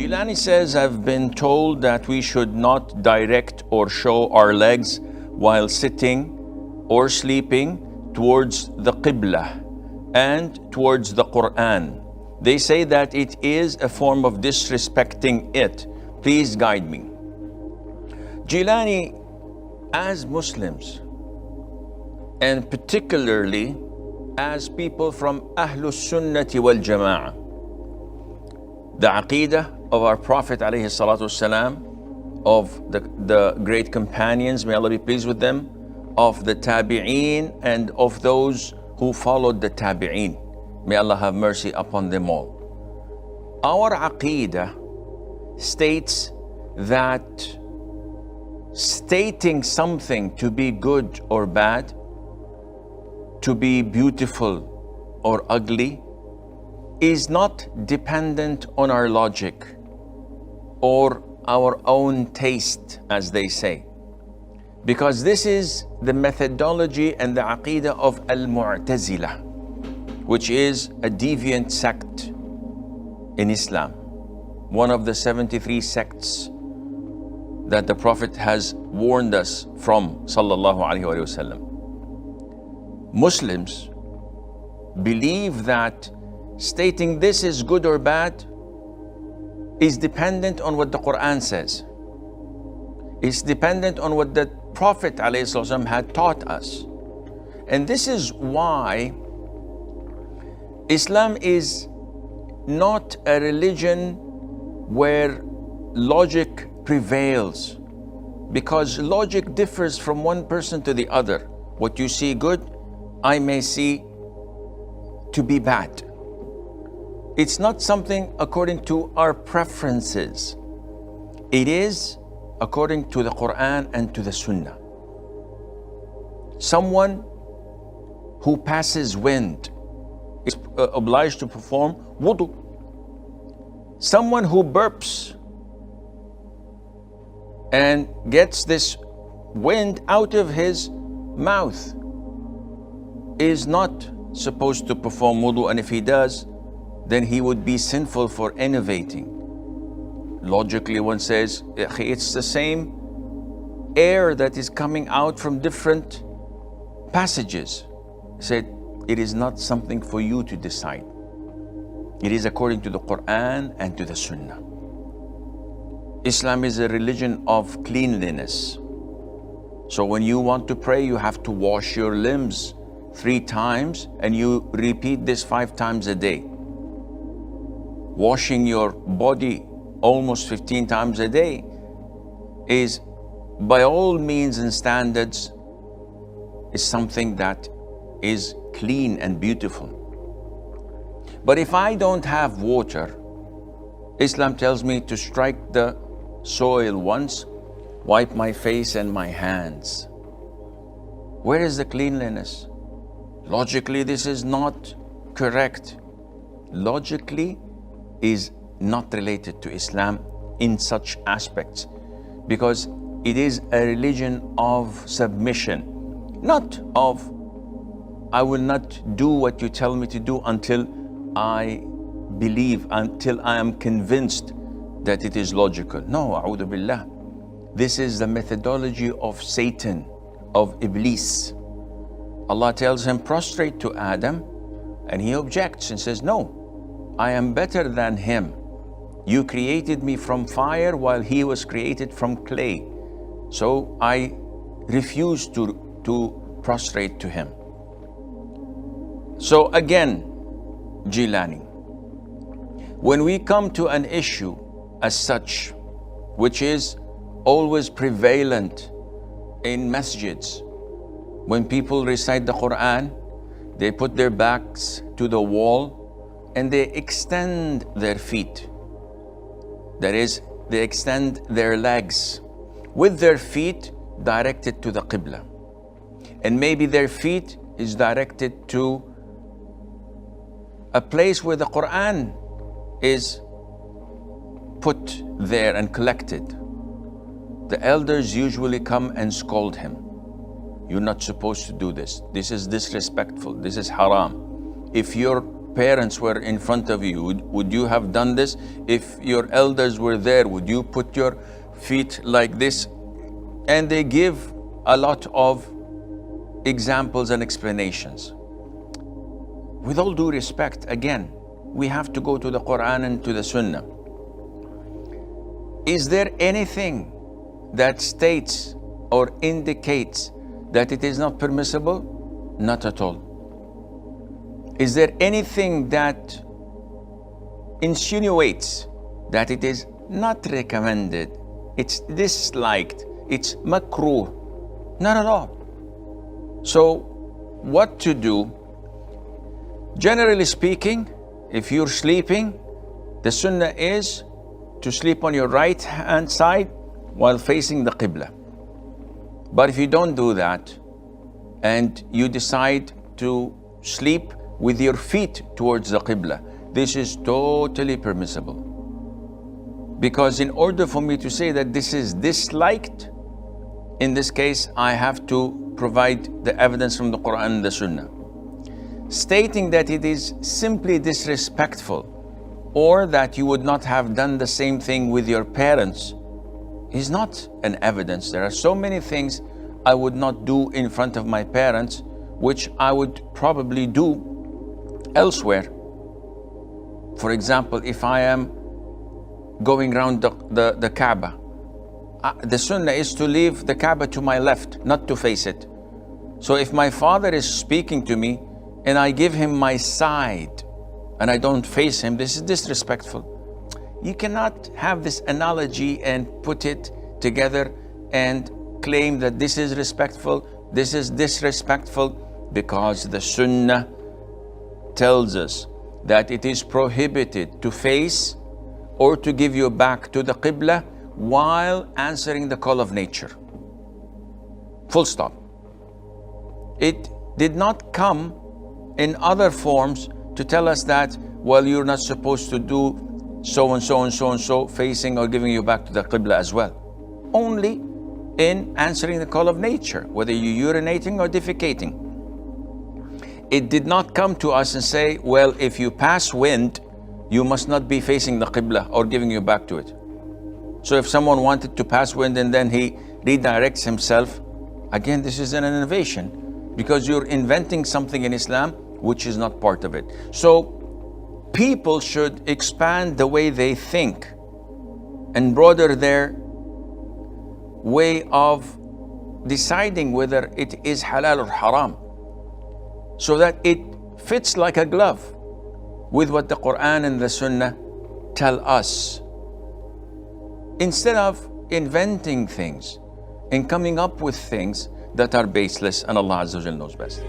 Jilani says, I've been told that we should not direct or show our legs while sitting or sleeping towards the Qiblah and towards the Quran. They say that it is a form of disrespecting it. Please guide me. Jilani, as Muslims, and particularly as people from Ahlus Sunnati wal Jama'ah, the Aqidah of our Prophet alayhi salatu wasalam, of the great companions, may Allah be pleased with them, of the Tabi'een, and of those who followed the Tabi'een. May Allah have mercy upon them all. Our Aqidah states that stating something to be good or bad, to be beautiful or ugly, is not dependent on our logic or our own taste, as they say. Because this is the methodology and the Aqidah of Al-Mu'tazilah, which is a deviant sect in Islam, one of the 73 sects that the Prophet has warned us from, sallallahu alaihi wasallam. Muslims believe that stating this is good or bad is dependent on what the Quran says. It's dependent on what the Prophet ﷺ had taught us. And this is why Islam is not a religion where logic prevails, because logic differs from one person to the other. What you see good, I may see to be bad. It's not something according to our preferences. It is according to the Quran and to the Sunnah. Someone who passes wind is obliged to perform wudu. Someone who burps and gets this wind out of his mouth is not supposed to perform wudu, and if he does, then he would be sinful for innovating. Logically, one says, it's the same air that is coming out from different passages. He said, it is not something for you to decide. It is according to the Quran and to the Sunnah. Islam is a religion of cleanliness. So when you want to pray, you have to wash your limbs 3 times, and you repeat this 5 times a day. Washing your body almost 15 times a day is, by all means and standards, is something that is clean and beautiful. But if I don't have water, Islam tells me to strike the soil once, wipe my face and my hands. Where is the cleanliness? Logically, this is not correct. Logically is not related to Islam in such aspects, because it is a religion of submission, not of, I will not do what you tell me to do until I believe, until I am convinced that it is logical. No, a'udhu billah. This is the methodology of Satan, of Iblis. Allah tells him, prostrate to Adam, and he objects and says, no, I am better than him. You created me from fire while he was created from clay. So I refuse to prostrate to him. So again, Jilani, when we come to an issue as such, which is always prevalent in masjids, when people recite the Quran, they put their backs to the wall and they extend their feet. That is, they extend their legs with their feet directed to the Qiblah. And maybe their feet is directed to a place where the Quran is put there and collected. The elders usually come and scold him. You're not supposed to do this. This is disrespectful. This is haram. If your parents were in front of you, would you have done this? If your elders were there, would you put your feet like this? And they give a lot of examples and explanations. With all due respect, again, we have to go to the Quran and to the Sunnah. Is there anything that states or indicates that it is not permissible? Not at all. Is there anything that insinuates that it is not recommended, it's disliked, it's makruh? Not at all. So what to do? Generally speaking, if you're sleeping, the sunnah is to sleep on your right hand side while facing the Qiblah. But if you don't do that and you decide to sleep with your feet towards the Qiblah, this is totally permissible. Because in order for me to say that this is disliked, in this case, I have to provide the evidence from the Quran and the Sunnah. Stating that it is simply disrespectful or that you would not have done the same thing with your parents is not an evidence. There are so many things I would not do in front of my parents, which I would probably do elsewhere. For example, if I am going around the Kaaba, the sunnah is to leave the Kaaba to my left, not to face it. So if my father is speaking to me and I give him my side and I don't face him, this is disrespectful. You cannot have this analogy and put it together and claim that this is respectful, this is disrespectful, because the sunnah tells us that it is prohibited to face or to give your back to the Qiblah while answering the call of nature. Full stop. It did not come in other forms to tell us that, well, you're not supposed to do so and so and so and so, facing or giving you back to the Qiblah as well. Only in answering the call of nature, whether you're urinating or defecating. It did not come to us and say, well, if you pass wind, you must not be facing the Qiblah or giving you back to it. So if someone wanted to pass wind and then he redirects himself, again, this is an innovation, because you're inventing something in Islam which is not part of it. So people should expand the way they think and broaden their way of deciding whether it is halal or haram, so that it fits like a glove with what the Quran and the Sunnah tell us, instead of inventing things and coming up with things that are baseless, and Allah Azza wa Jalla knows best.